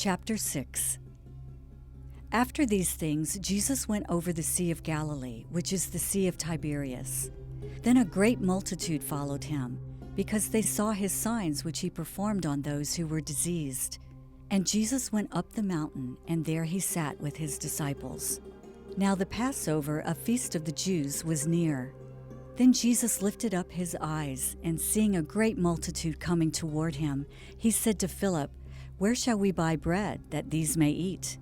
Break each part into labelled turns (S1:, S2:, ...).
S1: Chapter 6. After these things, Jesus went over the Sea of Galilee, which is the Sea of Tiberias. Then a great multitude followed him, because they saw his signs which he performed on those who were diseased. And Jesus went up the mountain, and there he sat with his disciples. Now the Passover, a feast of the Jews, was near. Then Jesus lifted up his eyes, and seeing a great multitude coming toward him, he said to Philip, "Where shall we buy bread, that these may eat?"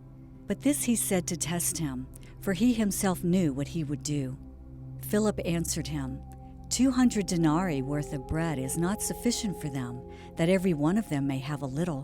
S1: But this he said to test him, for he himself knew what he would do. Philip answered him, 200 denarii worth of bread is not sufficient for them, that every one of them may have a little.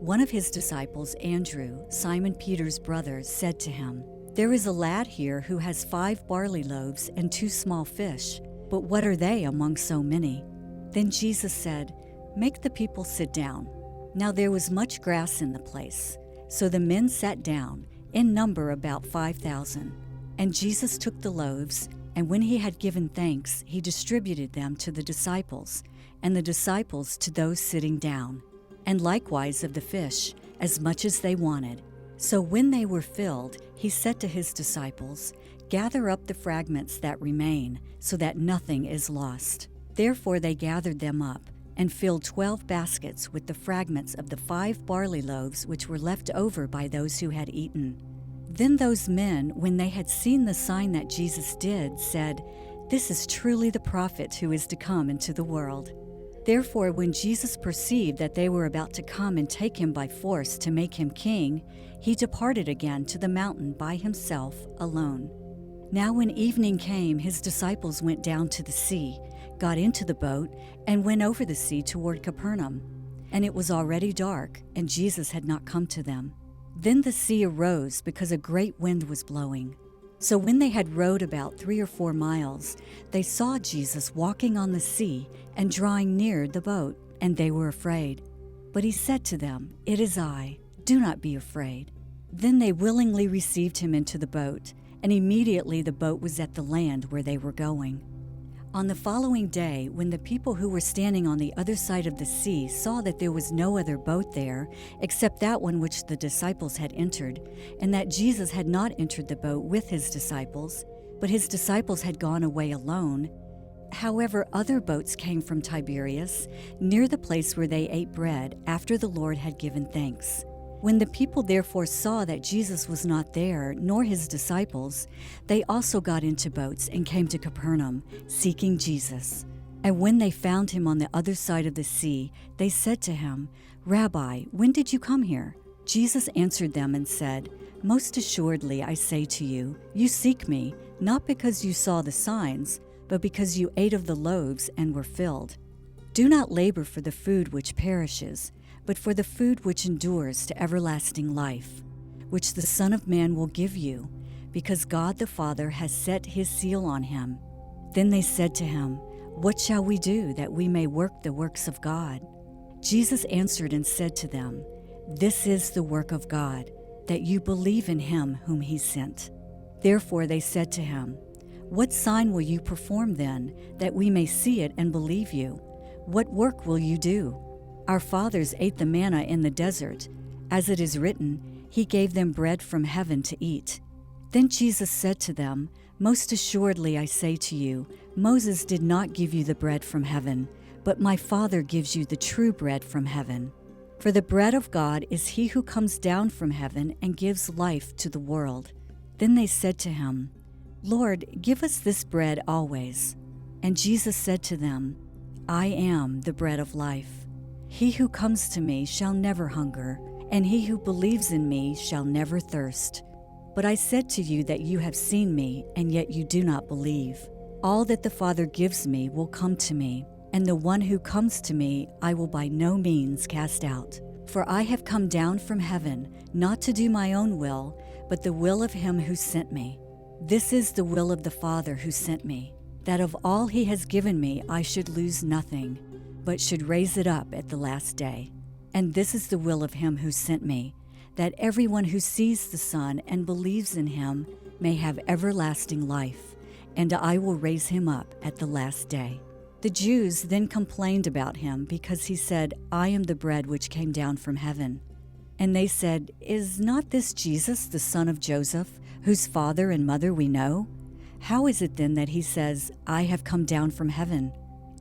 S1: One of his disciples, Andrew, Simon Peter's brother, said to him, "There is a lad here who has 5 barley loaves and 2 small fish, but what are they among so many?" Then Jesus said, "Make the people sit down." Now there was much grass in the place. So the men sat down, in number about 5,000. And Jesus took the loaves, and when he had given thanks, he distributed them to the disciples, and the disciples to those sitting down, and likewise of the fish, as much as they wanted. So when they were filled, he said to his disciples, "Gather up the fragments that remain, so that nothing is lost." Therefore they gathered them up, and filled 12 baskets with the fragments of the 5 barley loaves which were left over by those who had eaten. Then those men, when they had seen the sign that Jesus did, said, "This is truly the prophet who is to come into the world." Therefore when Jesus perceived that they were about to come and take him by force to make him king, he departed again to the mountain by himself alone. Now when evening came, his disciples went down to the sea, got into the boat, and went over the sea toward Capernaum. And it was already dark, and Jesus had not come to them. Then the sea arose, because a great wind was blowing. So when they had rowed about 3 or 4 miles, they saw Jesus walking on the sea and drawing near the boat, and they were afraid. But he said to them, "It is I, do not be afraid." Then they willingly received him into the boat, and immediately the boat was at the land where they were going. On the following day, when the people who were standing on the other side of the sea saw that there was no other boat there, except that one which the disciples had entered, and that Jesus had not entered the boat with his disciples, but his disciples had gone away alone. However, other boats came from Tiberias, near the place where they ate bread, after the Lord had given thanks. When the people therefore saw that Jesus was not there, nor his disciples, they also got into boats and came to Capernaum, seeking Jesus. And when they found him on the other side of the sea, they said to him, "Rabbi, when did you come here?" Jesus answered them and said, "Most assuredly I say to you, you seek me, not because you saw the signs, but because you ate of the loaves and were filled. Do not labor for the food which perishes, but for the food which endures to everlasting life, which the Son of Man will give you, because God the Father has set his seal on him." Then they said to him, "What shall we do that we may work the works of God?" Jesus answered and said to them, "This is the work of God, that you believe in him whom he sent." Therefore they said to him, "What sign will you perform then, that we may see it and believe you? What work will you do? Our fathers ate the manna in the desert. As it is written, he gave them bread from heaven to eat." Then Jesus said to them, "Most assuredly I say to you, Moses did not give you the bread from heaven, but my Father gives you the true bread from heaven. For the bread of God is he who comes down from heaven and gives life to the world." Then they said to him, "Lord, give us this bread always." And Jesus said to them, "I am the bread of life. He who comes to me shall never hunger, and he who believes in me shall never thirst. But I said to you that you have seen me, and yet you do not believe. All that the Father gives me will come to me, and the one who comes to me I will by no means cast out. For I have come down from heaven, not to do my own will, but the will of him who sent me. This is the will of the Father who sent me, that of all he has given me I should lose nothing, but should raise it up at the last day. And this is the will of him who sent me, that everyone who sees the Son and believes in him may have everlasting life, and I will raise him up at the last day." The Jews then complained about him because he said, "I am the bread which came down from heaven." And they said, "Is not this Jesus, the son of Joseph, whose father and mother we know? How is it then that he says, 'I have come down from heaven'?"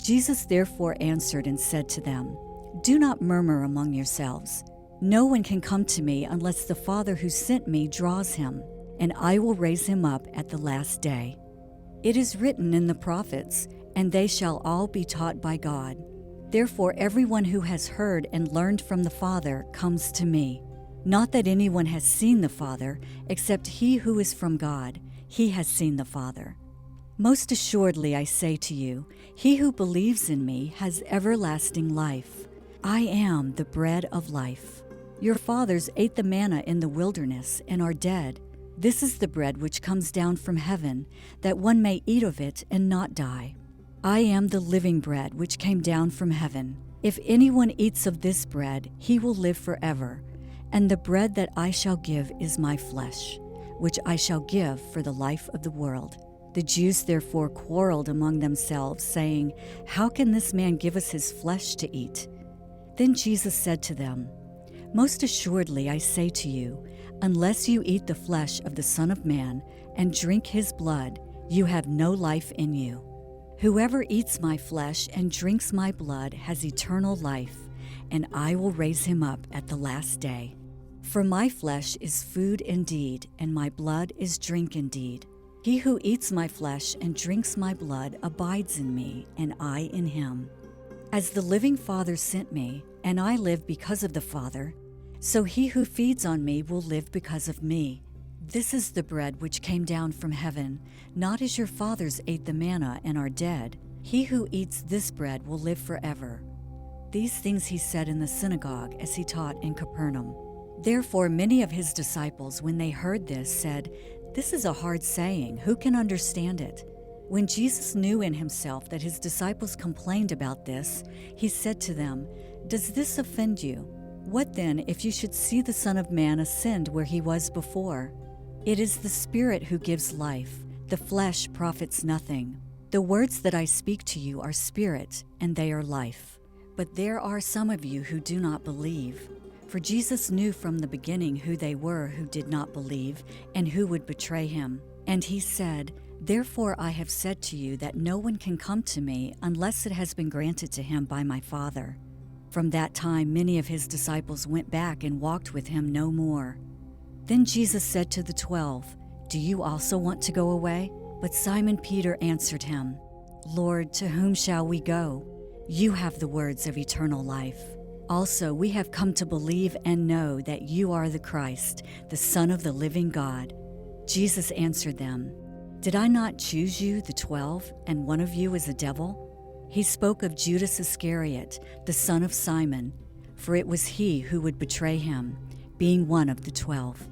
S1: Jesus therefore answered and said to them, "Do not murmur among yourselves. No one can come to me unless the Father who sent me draws him, and I will raise him up at the last day. It is written in the prophets, and they shall all be taught by God. Therefore everyone who has heard and learned from the Father comes to me. Not that anyone has seen the Father, except he who is from God. He has seen the Father. Most assuredly I say to you, he who believes in me has everlasting life. I am the bread of life. Your fathers ate the manna in the wilderness and are dead. This is the bread which comes down from heaven, that one may eat of it and not die. I am the living bread which came down from heaven. If anyone eats of this bread, he will live forever. And the bread that I shall give is my flesh, which I shall give for the life of the world." The Jews therefore quarreled among themselves, saying, "How can this man give us his flesh to eat?" Then Jesus said to them, "Most assuredly I say to you, unless you eat the flesh of the Son of Man and drink his blood, you have no life in you. Whoever eats my flesh and drinks my blood has eternal life, and I will raise him up at the last day. For my flesh is food indeed, and my blood is drink indeed. He who eats my flesh and drinks my blood abides in me, and I in him. As the living Father sent me, and I live because of the Father, so he who feeds on me will live because of me. This is the bread which came down from heaven, not as your fathers ate the manna and are dead. He who eats this bread will live forever." These things he said in the synagogue as he taught in Capernaum. Therefore many of his disciples, when they heard this, said, "This is a hard saying. Who can understand it?" When Jesus knew in himself that his disciples complained about this, he said to them, "Does this offend you? What then if you should see the Son of Man ascend where he was before? It is the Spirit who gives life. The flesh profits nothing. The words that I speak to you are spirit, and they are life. But there are some of you who do not believe." For Jesus knew from the beginning who they were who did not believe and who would betray him. And he said, "Therefore I have said to you that no one can come to me unless it has been granted to him by my Father." From that time many of his disciples went back and walked with him no more. Then Jesus said to the 12, "Do you also want to go away?" But Simon Peter answered him, "Lord, to whom shall we go? You have the words of eternal life. Also, we have come to believe and know that you are the Christ, the Son of the living God." Jesus answered them, "Did I not choose you, the 12, and one of you is a devil?" He spoke of Judas Iscariot, the son of Simon, for it was he who would betray him, being one of the 12.